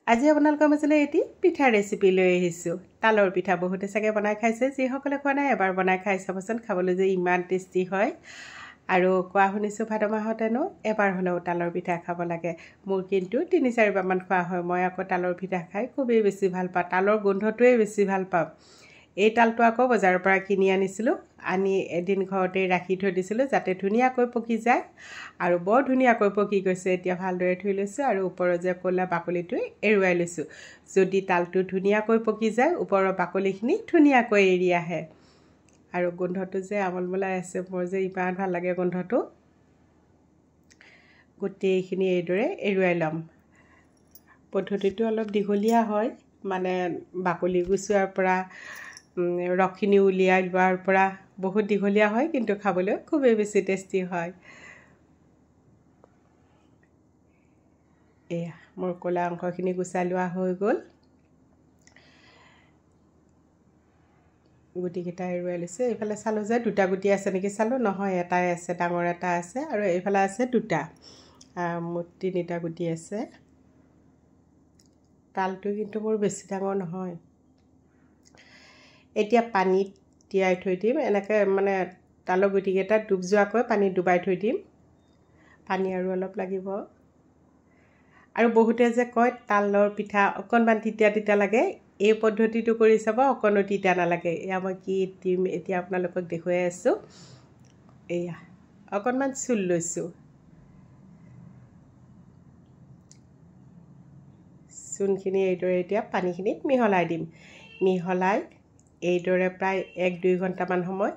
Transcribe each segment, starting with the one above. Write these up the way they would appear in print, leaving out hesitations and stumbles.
আজি আপোনালোকৰ মাজলৈ এটি পিঠা ৰেচিপি লৈ আহিছোঁ। তালৰ পিঠা বহুতে চাগে বনাই খাইছে, যিসকলে খোৱা নাই এবাৰ বনাই খাই চাবচোন, খাবলৈ যে ইমান টেষ্টি হয়। আৰু কোৱা শুনিছোঁ ভাদ মাহতেনো এবাৰ হ'লেও তালৰ পিঠা খাব লাগে। মোৰ কিন্তু ৩-৪বাৰমান খোৱা হয়। মই আকৌ তালৰ পিঠা খাই খুবেই বেছি ভাল পাওঁ, তালৰ গোন্ধটোৱে বেছি ভাল পাওঁ। এই তালটো আকৌ বজাৰৰ পৰা কিনি আনিছিলোঁ, আনি এদিন ঘৰতে ৰাখি থৈ দিছিলোঁ যাতে ধুনীয়াকৈ পকি যায়। আৰু বৰ ধুনীয়াকৈ পকি গৈছে। এতিয়া ভালদৰে ধুই লৈছোঁ আৰু ওপৰৰ যে ক'লা বাকলিটো এৰুৱাই লৈছোঁ। যদি তালটো ধুনীয়াকৈ পকি যায় ওপৰৰ বাকলিখিনি ধুনীয়াকৈ এৰি আহে। আৰু গোন্ধটো যে আমলমলাই আছে, মোৰ যে ইমান ভাল লাগে গোন্ধটো। গোটেইখিনি এইদৰে এৰুৱাই ল'ম। পদ্ধতিটো অলপ দীঘলীয়া হয়, মানে বাকলি গুচোৱাৰ পৰা ৰসখিনি উলিয়াই লোৱাৰ পৰা বহুত দীঘলীয়া হয়, কিন্তু খাবলৈ খুবেই বেছি টেষ্টি হয়। এয়া মোৰ ক'লা অংশখিনি গুচাই লোৱা হৈ গ'ল। গুটিকেইটা এৰুৱাই লৈছোঁ। এইফালে চালোঁ যে 2টা গুটি আছে নেকি, চালোঁ নহয় এটাই আছে, ডাঙৰ এটা আছে, আৰু এইফালে আছে 2টা, মুঠ 3টা গুটি আছে। তালটো কিন্তু মোৰ বেছি ডাঙৰ নহয়। এতিয়া পানীত তিয়াই থৈ দিম, এনেকৈ মানে তালৰ গুটিকেইটা ডুব যোৱাকৈ পানীত ডুবাই থৈ দিম। পানী আৰু অলপ লাগিব। আৰু বহুতে যে কয় তালৰ পিঠা অকণমান তিতা তিতা লাগে, এই পদ্ধতিটো কৰি চাব, অকণো তিতা নালাগে। এয়া মই কি দিম এতিয়া আপোনালোকক দেখুৱাই আছোঁ। এয়া অকণমান চূল লৈছোঁ। চূণখিনি এইদৰে এতিয়া পানীখিনিত মিহলাই দিম। মিহলাই এইদৰে প্ৰায় 1-2 ঘণ্টামান সময়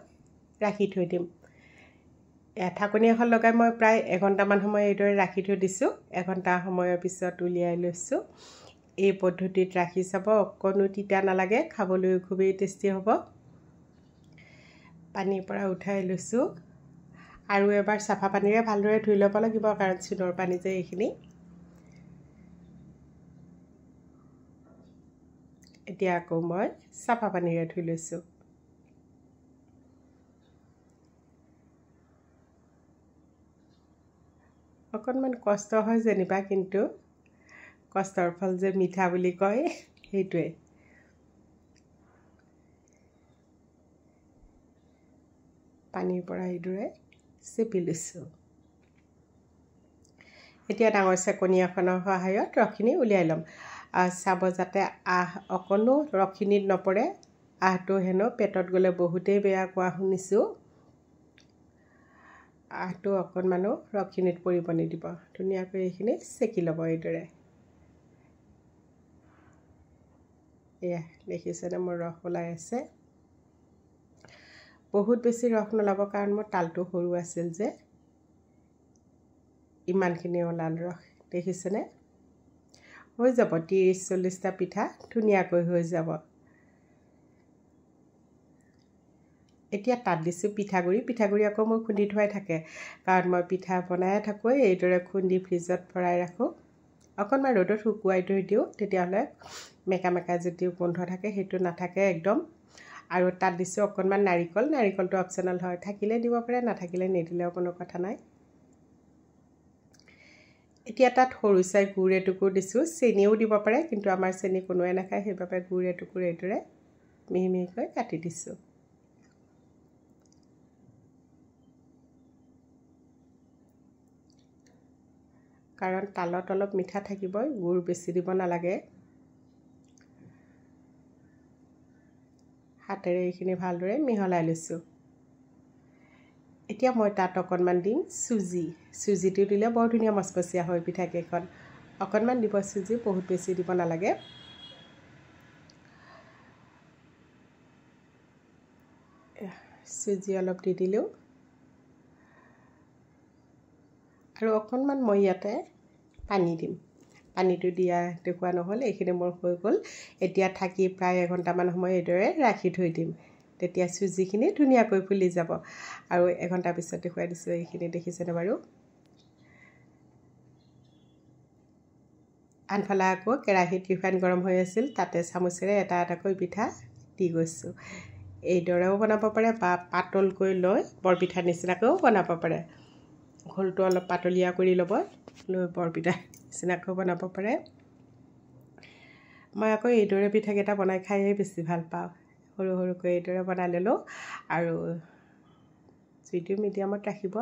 ৰাখি থৈ দিম। ঢাকনি এখন লগাই মই প্ৰায় 1 ঘণ্টামান সময় এইদৰে ৰাখি থৈ দিছোঁ। 1 ঘণ্টা সময়ৰ পিছত উলিয়াই লৈছোঁ। এই পদ্ধতিত ৰাখি চাব, অকণো তিতা নালাগে, খাবলৈ খুবেই টেষ্টি হ'ব। পানীৰ পৰা উঠাই লৈছোঁ। আৰু এবাৰ চাফা পানীৰে ভালদৰে ধুই ল'ব লাগিব, কাৰণ চূণৰ পানী যে এইখিনি। এতিয়া আকৌ মই চাফা পানীৰে ধুই লৈছোঁ। অকণমান কষ্ট হয় যেনিবা, কিন্তু কষ্টৰ ফল যে মিঠা বুলি কয়, সেইটোৱে। পানীৰ পৰা এইদৰে চেপি লৈছোঁ। এতিয়া ডাঙৰ চেকনি এখনৰ সহায়ত ৰসখিনি উলিয়াই ল'ম। চাব যাতে অকণো ৰসখিনিত নপৰে। আহটো হেনো পেটত গ'লে বহুতেই বেয়া কোৱা শুনিছোঁ। আহটো অকণমানো ৰসখিনিত পৰিব নিদিব। ধুনীয়াকৈ এইখিনি চেকি ল'ব এইদৰে। এয়া দেখিছেনে মোৰ ৰস ওলাই আছে। বহুত বেছি ৰস নোলাব, কাৰণ মোৰ তালটো সৰু আছিল যে। ইমানখিনি ওলাল ৰস, দেখিছেনে? হৈ যাব 30-40টা পিঠা ধুনীয়াকৈ হৈ যাব। এতিয়া তাত দিছোঁ পিঠাগুড়ি। পিঠাগুড়ি আকৌ মোৰ খুন্দি থোৱাই থাকে, কাৰণ মই পিঠা বনায়ে থাকোঁ। এইদৰে খুন্দি ফ্ৰিজত ভৰাই ৰাখোঁ। অকণমান ৰ'দত শুকুৱাই থৈ দিওঁ, তেতিয়াহ'লে মেকা মেকা যদি গোন্ধ থাকে সেইটো নাথাকে একদম। আৰু তাত দিছোঁ অকণমান নাৰিকল। নাৰিকলটো অপশ্যনেল হয়, থাকিলে দিব পাৰে, নাথাকিলে নিদিলেও কোনো কথা নাই। এতিয়া তাত সৰু চাই গুড় এটুকুৰ দিছোঁ। চেনিও দিব পাৰে, কিন্তু আমাৰ চেনি কোনোৱে নাখায়, সেইবাবে গুড় এটুকুৰ এইদৰে মিহি মিহিকৈ কাটি দিছোঁ। কাৰণ তালত অলপ মিঠা থাকিবই, গুড় বেছি দিব নালাগে। হাতেৰে এইখিনি ভালদৰে মিহলাই লৈছোঁ। এতিয়া মই তাত অকণমান দিম চুজি। চুজিটো দিলে বৰ ধুনীয়া মচমচীয়া হয় পিঠাকেইখন। অকণমান দিব চুজি, বহুত বেছি দিব নালাগে। চুজি অলপ দি দিলোঁ। আৰু অকণমান মই ইয়াতে পানী দিম। পানীটো দিয়া দেখুওৱা নহ'ল, এইখিনি মোৰ হৈ গ'ল। এতিয়া থাকি প্ৰায় 1 ঘণ্টামান সময় এইদৰে ৰাখি থৈ দিম। তেতিয়া চুজিখিনি ধুনীয়াকৈ ফুলি যাব। আৰু 1 ঘণ্টাৰ পিছত দেখুৱাই দিছোঁ, এইখিনি দেখিছেনে বাৰু? আনফালে আকৌ কেৰাহীত ৰিফাইন গৰম হৈ আছিল, তাতে চামুচেৰে এটা এটাকৈ পিঠা দি গৈছোঁ। এইদৰেও বনাব পাৰে, বা পাতলকৈ লৈ বৰপিঠাৰ নিচিনাকৈও বনাব পাৰে। ঘোলটো অলপ পাতলীয়া কৰি ল'ব, লৈ বৰপিঠা নিচিনাকৈ বনাব পাৰে। মই আকৌ এইদৰে পিঠাকেইটা বনাই খাইয়ে বেছি ভাল পাওঁ সৰু সৰুকৈ এইদৰে বনাই ল'লোঁ আৰু জুইটো মিডিয়ামত ৰাখিব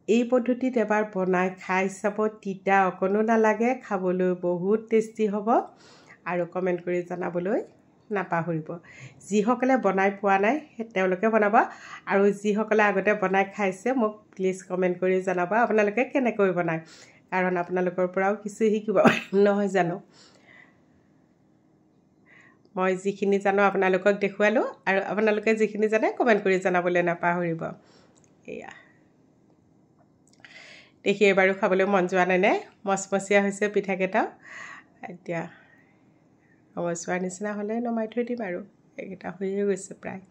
এই পদ্ধতিত এবাৰ বনাই খাই চাব তিতা অকণো নালাগে খাবলৈ বহুত টেষ্টি হ'ব আৰু কমেণ্ট কৰি জনাবলৈ নাপাহৰিব যিসকলে বনাই পোৱা নাই তেওঁলোকে বনাব আৰু যিসকলে আগতে বনাই খাইছে মোক প্লিজ কমেণ্ট কৰি জনাব আপোনালোকে কেনেকৈ বনায় কাৰণ আপোনালোকৰ পৰাও কিছু শিকিব নহয় জানো মই যিখিনি জানো আপোনালোকক দেখুৱালোঁ আৰু আপোনালোকে যিখিনি জানে কমেণ্ট কৰি জনাবলৈ নাপাহৰিব এয়া দেখি এবাৰো খাবলৈ মন যোৱা নাই নে মচমচীয়া হৈছে পিঠাকেইটাও এতিয়া অৱস্থাৰ নিচিনা হ'লে নমাই থৈ দিম আৰু এইকেইটা হৈয়ে গৈছে প্ৰায়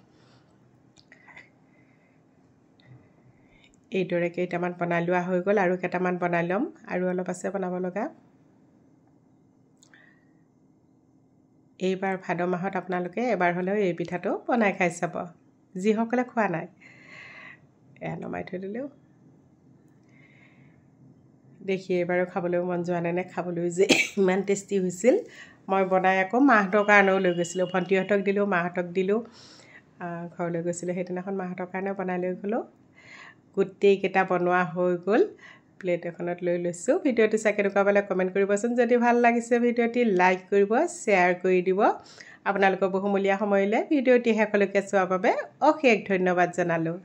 এইদৰে কেইটামান বনাই লোৱা হৈ গ'ল আৰু কেইটামান বনাই ল'ম আৰু অলপ আছে বনাব লগা এইবাৰ ভাদ মাহত আপোনালোকে এবাৰ হ'লেও এই পিঠাটো বনাই খাই চাব যিসকলে খোৱা নাই এয়া নমাই থৈ দিলেও দেখি এবাৰো খাবলৈ মন যোৱা নাই নে খাবলৈ যে ইমান টেষ্টি হৈছিল মই বনাই আকৌ মাহঁতৰ কাৰণেও লৈ গৈছিলোঁ ভণ্টিহঁতক দিলোঁ মাহঁতক দিলোঁ ঘৰলৈ গৈছিলোঁ সেইদিনাখন মাহঁতৰ কাৰণে বনাই লৈ গ'লোঁ গোটেইকেইটা বনোৱা হৈ গ'ল প্লেট এখনত লৈ লৈছোঁ ভিডিঅ'টো চাই কেনেকুৱা পালে কমেণ্ট কৰিবচোন যদি ভাল লাগিছে ভিডিঅ'টি লাইক কৰিব শ্বেয়াৰ কৰি দিব আপোনালোকৰ বহুমূলীয়া সময়লৈ ভিডিঅ'টি শেষলৈকে চোৱাৰ বাবে অশেষ ধন্যবাদ জনালোঁ